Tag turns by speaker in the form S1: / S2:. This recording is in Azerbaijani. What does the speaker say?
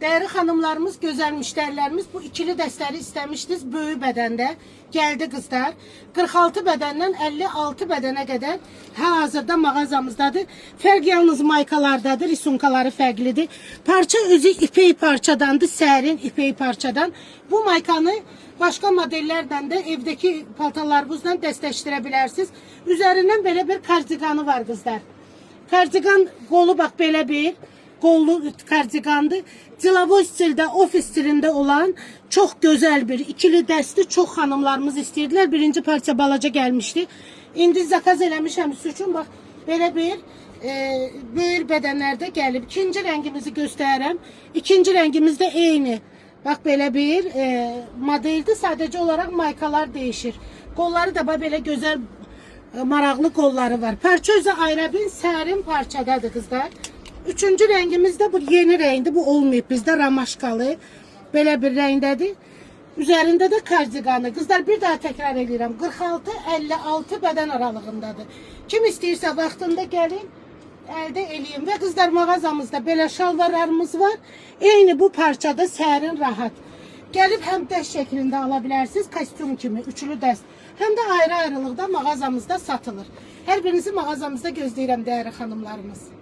S1: Değerli hanımlarımız, güzel müşterilerimiz bu ikili dəstləri istemiştiniz. Böyük bədəndə geldi kızlar. 46 bədəndən 56 bədənə kadar hazırda mağazamızdadır. Fərq yalnız maykalardadır, risunkaları fərqlidir. Parça özü ipek parçadandır, sərin ipek parçadan. Bu maykanı başka modellerden de evdeki paltalarınızla dəstəkləşdirə bilərsiniz. Üzerinden böyle bir kardiganı var kızlar. Kardigan qolu bax belə bir qollu kardigandır. Cilavoy stildə, ofis stilində olan çok güzel bir ikili dəsti çok hanımlarımız istəyirlər. Birinci parça balaca gelmişti. İndi zakaz eləmişəm üçün bax belə bir böyük bədənlərdə gəlib. İkinci rəngimizi göstərirəm. İkinci rəngimiz də eyni. Bax belə bir modeldir. Sadəcə olarak maykalar değişir. Qolları da bax belə gözəl maraqlı kolları var. Parça özü ayrı bir sərin parçadadır kızlar. Üçüncü rengimiz de bu yeni renkti. Bu olmayıp bizde ramaşkalı. Böyle bir renkdedir. Üzerinde de kardiganı. Kızlar bir daha tekrar ediyorum. 46-56 beden aralığındadır. Kim istəyirsə vaxtında gelin elde eləyim. Ve kızlar mağazamızda böyle şalvarlarımız var. Eyni bu parçada sərin rahat. Gelip hem dəst şeklinde alabilirsiniz. Kostyum kimi üçlü dəst. Hem de ayrı ayrılıqda mağazamızda satılır. Her birinizi mağazamızda gözləyirəm değerli hanımlarımız.